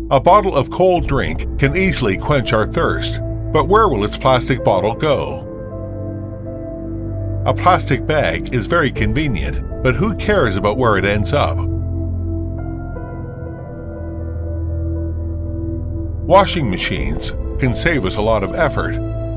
A bottle of cold drink can easily quench our thirst, but where will its plastic bottle go? A plastic bag is very convenient, but who cares about where it ends up? Washing machines can save us a lot of effort,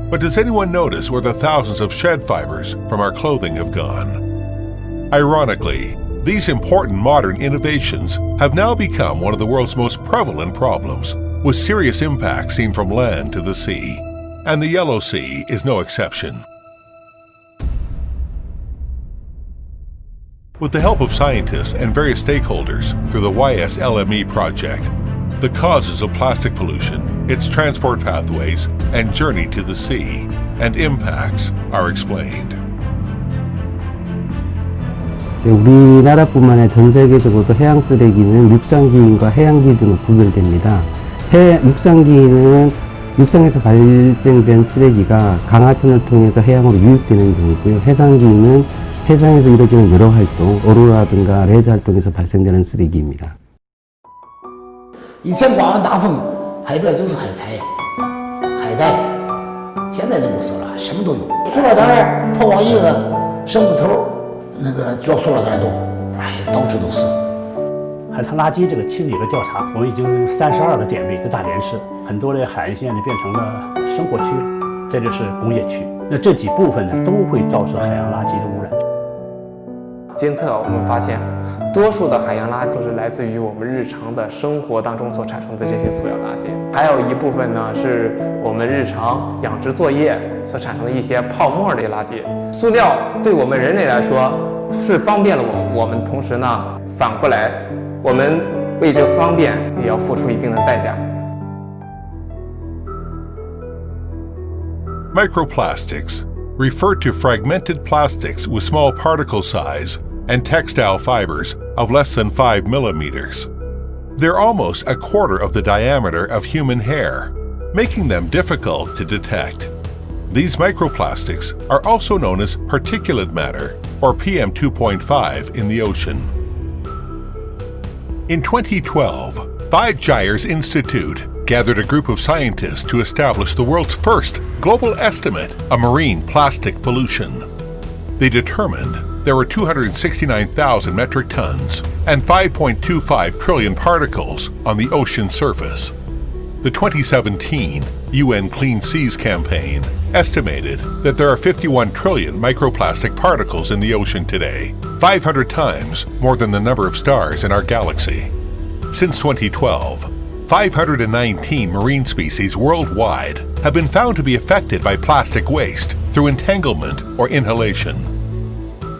but does anyone notice where the thousands of shed fibers from our clothing have gone? Ironically, these important modern innovations have now become one of the world's most prevalent problems, with serious impacts seen from land to the sea, and the Yellow Sea is no exception. With the help of scientists and various stakeholders through the YSLME project, the causes of plastic pollution, its transport pathways, and journey to the sea, and impacts are explained. 우리나라뿐만 아니라 전 세계적으로도 해양 쓰레기는 육상기인과 해양기 등으로 구별됩니다. 육상기인은 육상에서 발생된 쓰레기가 강하천을 통해서 해양으로 유입되는 경우고요. 해상기인은 해상에서 이루어지는 여러 활동, 오로라든가 레저 활동에서 발생되는 쓰레기입니다. 以前刮完大风，海边就是海菜、海带，现在就不是了，什么都有。塑料袋、破网椅子、生木头，那个主要塑料袋多，哎，到处都是。海滩垃圾这个清理和调查，我们已经32个点位在大连市，很多的海岸线呢变成了生活区了，这就是工业区。那这几部分呢都会造成海洋垃圾的污染。 监测我们发现，多数的海洋垃圾都是来自于我们日常的生活当中所产生的这些塑料垃圾，还有一部分呢是我们日常养殖作业所产生的一些泡沫的垃圾。塑料对我们人类来说是方便了我们同时呢，反过来我们为这方便也要付出一定的代价。 Microplastics refer to fragmented plastics with small particle size and textile fibers of less than 5 millimeters. They're almost a quarter of the diameter of human hair, making them difficult to detect. These microplastics are also known as particulate matter, or PM2.5 in the ocean. In 2012, Five Gyres Institute gathered a group of scientists to establish the world's first global estimate of marine plastic pollution. They determined there were 269,000 metric tons and 5.25 trillion particles on the ocean surface. The 2017 UN Clean Seas campaign estimated that there are 51 trillion microplastic particles in the ocean today, 500 times more than the number of stars in our galaxy. Since 2012, 519 marine species worldwide have been found to be affected by plastic waste through entanglement or inhalation.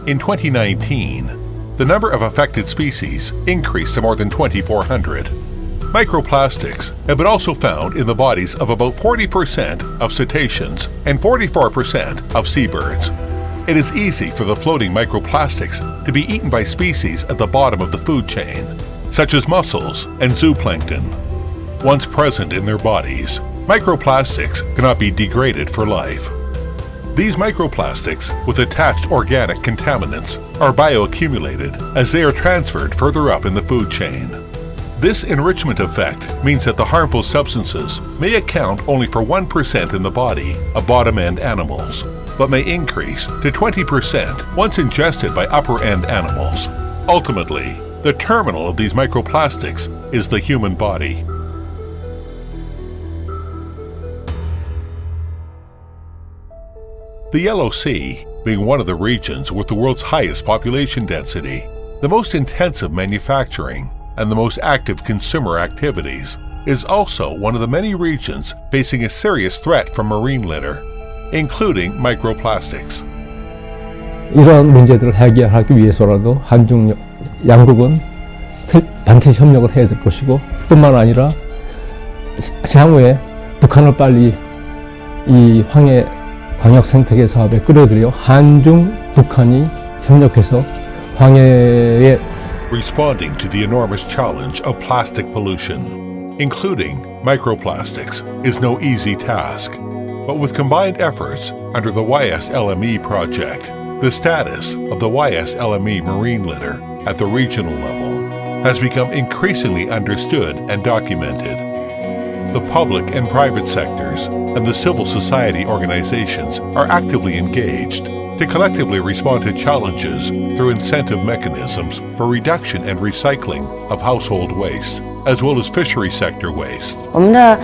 In 2019, the number of affected species increased to more than 2,400. Microplastics have been also found in the bodies of about 40% of cetaceans and 44% of seabirds. It is easy for the floating microplastics to be eaten by species at the bottom of the food chain, such as mussels and zooplankton. Once present in their bodies, microplastics cannot be degraded for life. These microplastics, with attached organic contaminants, are bioaccumulated as they are transferred further up in the food chain. This enrichment effect means that the harmful substances may account only for 1% in the body of bottom-end animals, but may increase to 20% once ingested by upper-end animals. Ultimately, the terminal of these microplastics is the human body. The Yellow Sea, being one of the regions with the world's highest population density, the most intensive manufacturing, and the most active consumer activities, is also one of the many regions facing a serious threat from marine litter, including microplastics. 이러한 문제들을 해결하기 위해서라도 한중 양국은 반드시 협력을 해야 될 것이고, 뿐만 아니라 향후에 북한을 빨리 이 황해 광역 생태계 사업에 끌어들여 한중 북한이 협력해서 황해에 Responding to the enormous challenge of plastic pollution, including microplastics, is no easy task. But with combined efforts under the YSLME project, the status of the YSLME marine litter at the regional level has become increasingly understood and documented. The public and private sectors and the civil society organizations are actively engaged to collectively respond to challenges through incentive mechanisms for reduction and recycling of household waste, as well as fishery sector waste. 我们的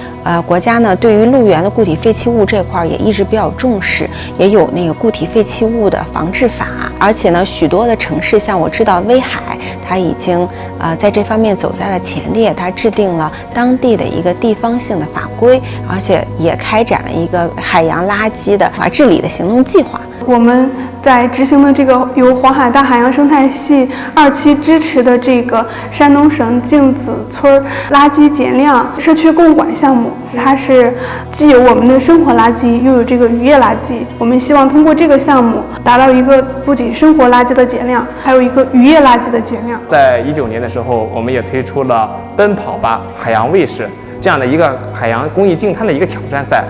国家呢，对于陆源的固体废弃物这块也一直比较重视，也有那个固体废弃物的防治法，而且呢，许多的城市，像我知道威海，它已经在这方面走在了前列，它制定了当地的一个地方性的法规，而且也开展了一个海洋垃圾的治理的行动计划。我们在执行的这个由黄海大海洋生态系2期支持的这个山东省镜子村垃圾减量社区共管项目，它是既有我们的生活垃圾，又有这个渔业垃圾。我们希望通过这个项目达到一个不仅生活垃圾的减量，还有一个渔业垃圾的减量。在19年的时候，我们也推出了“奔跑吧海洋卫士”这样的一个海洋公益净滩的一个挑战赛。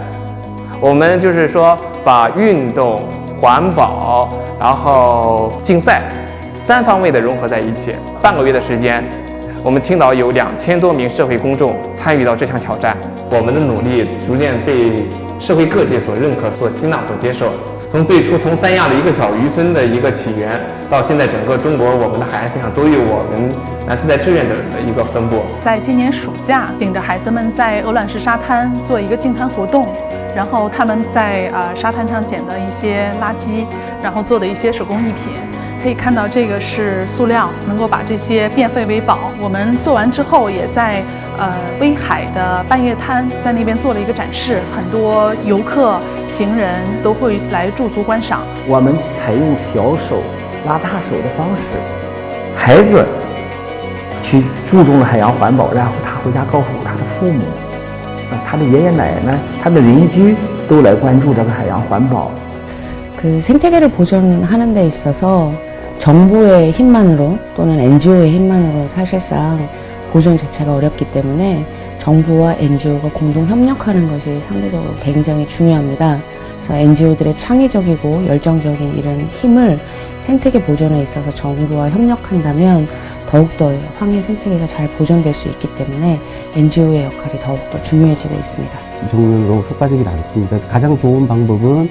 我们就是说把运动、环保，然后竞赛3方位的融合在一起。半个月的时间，我们青岛有2000多名社会公众参与到这项挑战。我们的努力逐渐被社会各界所认可、所吸纳、所接受。从最初从三亚的一个小渔村的一个起源，到现在整个中国我们的海岸线上都有我们蓝丝带志愿者的一个分布。在今年暑假，领着孩子们在鹅卵石沙滩做一个净滩活动。然后他们在沙滩上捡的一些垃圾，然后做的一些手工艺品，可以看到这个是塑料，能够把这些变废为宝。我们做完之后，也在威海的半夜滩在那边做了一个展示，很多游客、行人都会来驻足观赏。我们采用小手拉大手的方式，孩子去注重了海洋环保，然后他回家告诉他的父母。他的爷爷奶奶、他的邻居都来关注这个海洋环保。그 생태계를 보존하는 데 있어서 정부의 힘만으로 또는 NGO의 힘만으로 사실상 보존 자체가 어렵기 때문에 정부와 NGO가 공동 협력하는 것이 상대적으로 굉장히 중요합니다. 그래서 NGO들의 창의적이고 열정적인 이런 힘을 생태계 보존에 있어서 정부와 협력한다면 더욱더 황해 생태계가 잘 보존될 수 있기 때문에 NGO의 역할이 더욱더 중요해지고 있습니다. 정면으로 효과적이지 않습니다. 그래서 가장 좋은 방법은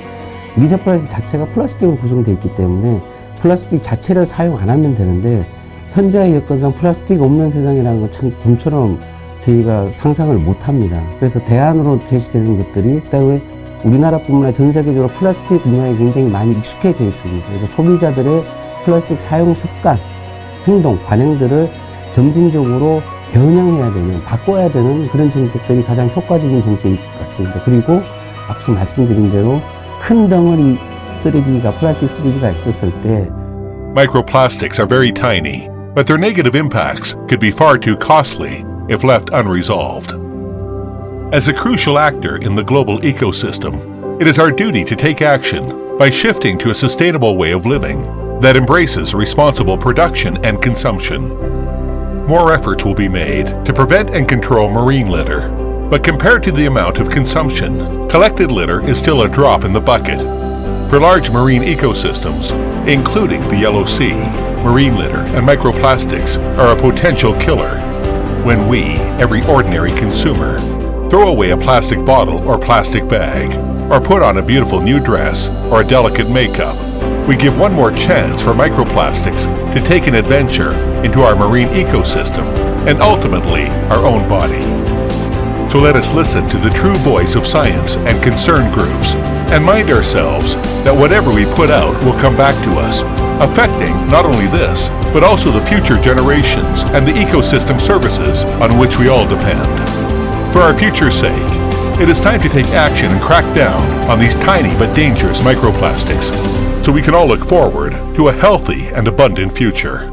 미세 플라스틱 자체가 플라스틱으로 구성되어 있기 때문에 플라스틱 자체를 사용 안 하면 되는데 현재의 여건상 플라스틱 없는 세상이라는 건 참 좀처럼 저희가 상상을 못 합니다. 그래서 대안으로 제시되는 것들이 그다음에 우리나라뿐만 아니라 전 세계적으로 플라스틱 문화에 굉장히 많이 익숙해져 있습니다. 그래서 소비자들의 플라스틱 사용 습관, 행동, 관행들을 점진적으로 변형해야 되는, 바꿔야 되는 그런 정책들이 가장 효과적인 정책일 것 같습니다. 그리고 앞서 말씀드린 대로 큰 덩어리 쓰레기가, 플라스틱 쓰레기가 있었을 때 Microplastics are very tiny, but their negative impacts could be far too costly if left unresolved. As a crucial actor in the global ecosystem, it is our duty to take action by shifting to a sustainable way of living that embraces responsible production and consumption. More efforts will be made to prevent and control marine litter, but compared to the amount of consumption, collected litter is still a drop in the bucket. For large marine ecosystems, including the Yellow Sea, marine litter and microplastics are a potential killer. When we, every ordinary consumer, throw away a plastic bottle or plastic bag, or put on a beautiful new dress or a delicate makeup, we give one more chance for microplastics to take an adventure into our marine ecosystem and ultimately our own body. So let us listen to the true voice of science and concerned groups and mind ourselves that whatever we put out will come back to us, affecting not only this, but also the future generations and the ecosystem services on which we all depend. For our future's sake, it is time to take action and crack down on these tiny but dangerous microplastics so we can all look forward to a healthy and abundant future.